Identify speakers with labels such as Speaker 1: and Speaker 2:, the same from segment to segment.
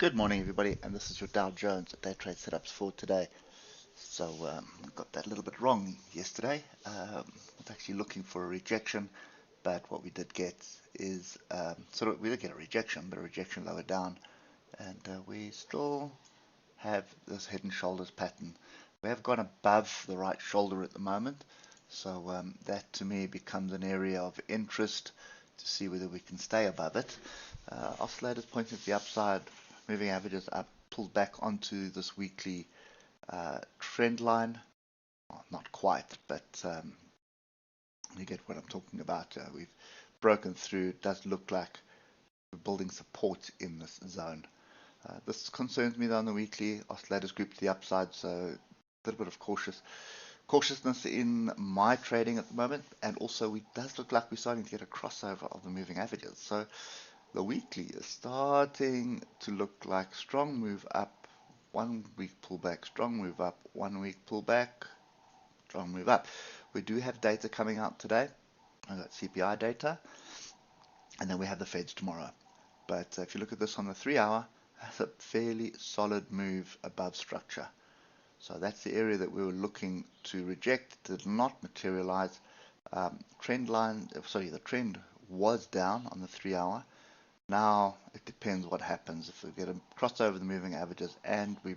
Speaker 1: Good morning, everybody, and this is your Dow Jones Day Trade Setups for today. So I got that a little bit wrong yesterday. I was actually looking for a rejection, but what we did get is we did get a rejection, but a rejection lower down, and we still have this head and shoulders pattern. We have gone above the right shoulder at the moment, so that to me becomes an area of interest to see whether we can stay above it. Oscillators pointing to the upside, moving averages up, pulled back onto this weekly trend line. Well, not quite, but you get what I'm talking about. We've broken through. It does look like we're building support in this zone. This concerns me though on the weekly. Oscillators group to the upside, so a little bit of cautiousness in my trading at the moment, and also it does look like we're starting to get a crossover of the moving averages. So the weekly is starting to look like strong move up, 1 week pullback, strong move up, 1 week pullback, strong move up. We do have data coming out today. I've got CPI data, and then we have the Feds tomorrow. But if you look at this on the 3-hour, that's a fairly solid move above structure. So that's the area that we were looking to reject. It did not materialize. The trend was down on the 3-hour. Now it depends what happens. If we get a crossover the moving averages and we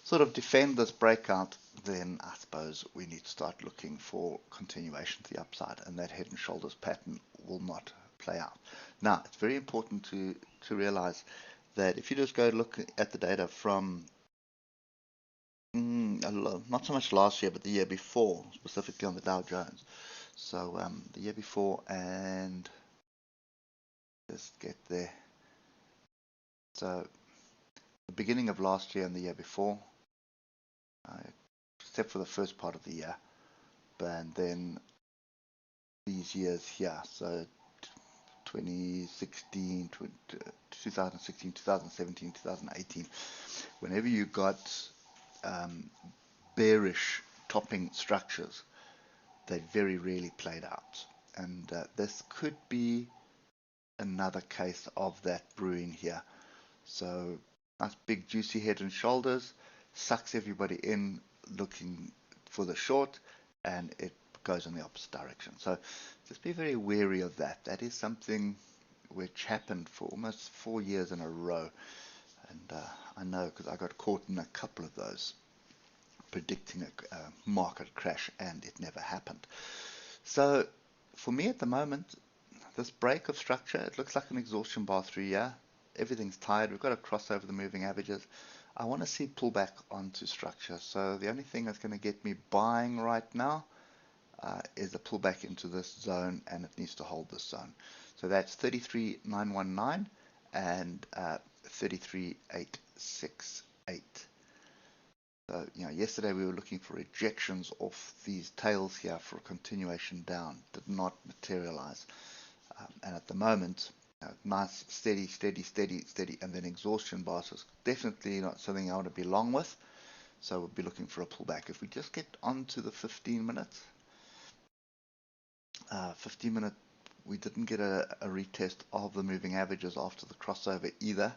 Speaker 1: sort of defend this breakout, then I suppose we need to start looking for continuation to the upside, and that head and shoulders pattern will not play out. Now it's very important to realize that if you just go look at the data from not so much last year, but the year before, specifically on the Dow Jones. So the year before, and just get there. So the beginning of last year and the year before, except for the first part of the year, and then these years here. So 2016, 2016, 2017, 2018. Whenever you got bearish topping structures, they very rarely played out, and this could be another case of that brewing here. So nice big juicy head and shoulders, sucks everybody in looking for the short, and it goes in the opposite direction. So just be very wary of that. That is something which happened for almost 4 years in a row, and I know because I got caught in a couple of those, predicting a market crash, and it never happened. So for me at the moment, this break of structure, it looks like an exhaustion bar through here. Everything's tired. We've got to cross over the moving averages. I want to see pullback onto structure. So the only thing that's going to get me buying right now is a pullback into this zone, and it needs to hold this zone. So that's 33,919 and 33,868. So, yesterday we were looking for rejections off these tails here for a continuation down. Did not materialize. And at the moment, nice, steady, and then exhaustion bars is definitely not something I want to be long with. So we'll be looking for a pullback. If we just get onto the 15 minutes, 15 minute, we didn't get a retest of the moving averages after the crossover either.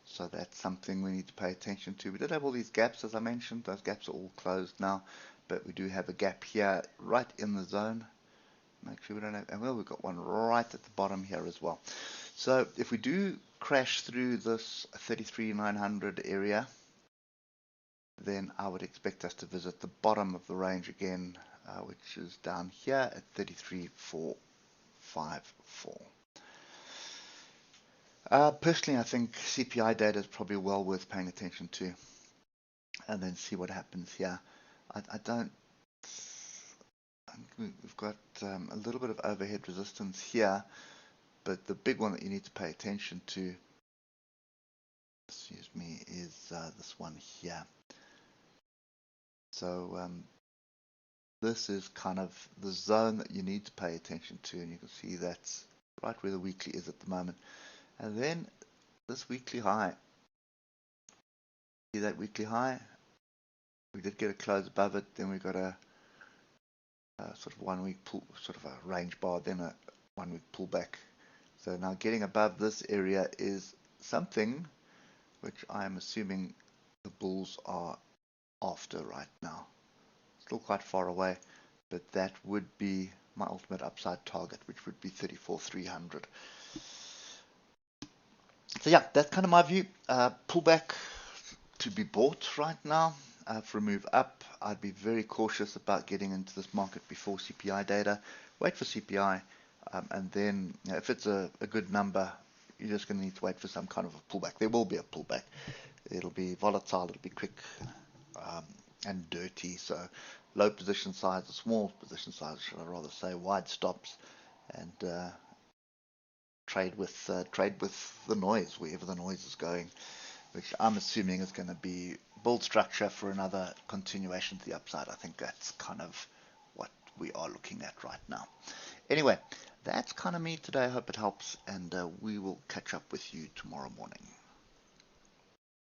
Speaker 1: So that's something we need to pay attention to. We did have all these gaps, as I mentioned. Those gaps are all closed now, but we do have a gap here right in the zone. Make sure we don't have, and well, we've got one right at the bottom here as well. So if we do crash through this 33,900 area, then I would expect us to visit the bottom of the range again, which is down here at 33,454. Personally, I think CPI data is probably well worth paying attention to, and then see what happens here. We've got a little bit of overhead resistance here, but the big one that you need to pay attention to, excuse me, is this one here. So this is kind of the zone that you need to pay attention to, and you can see that's right where the weekly is at the moment. And then this weekly high, see that weekly high? We did get a close above it, then we got a sort of 1 week pull, sort of a range bar, then a 1 week pullback. So now getting above this area is something which I am assuming the bulls are after right now. Still quite far away, but that would be my ultimate upside target, which would be 34,300. So yeah, that's kind of my view. Pullback to be bought right now. For a move up, I'd be very cautious about getting into this market before CPI data. Wait for CPI, and then if it's a good number, you're just going to need to wait for some kind of a pullback. There will be a pullback. It'll be volatile, it'll be quick and dirty. So low position size, or small position size, should I rather say, wide stops, and trade with the noise wherever the noise is going, which I'm assuming is going to be build structure for another continuation to the upside. I think that's kind of what we are looking at right now. Anyway, that's kind of me today. I hope it helps, and we will catch up with you tomorrow morning.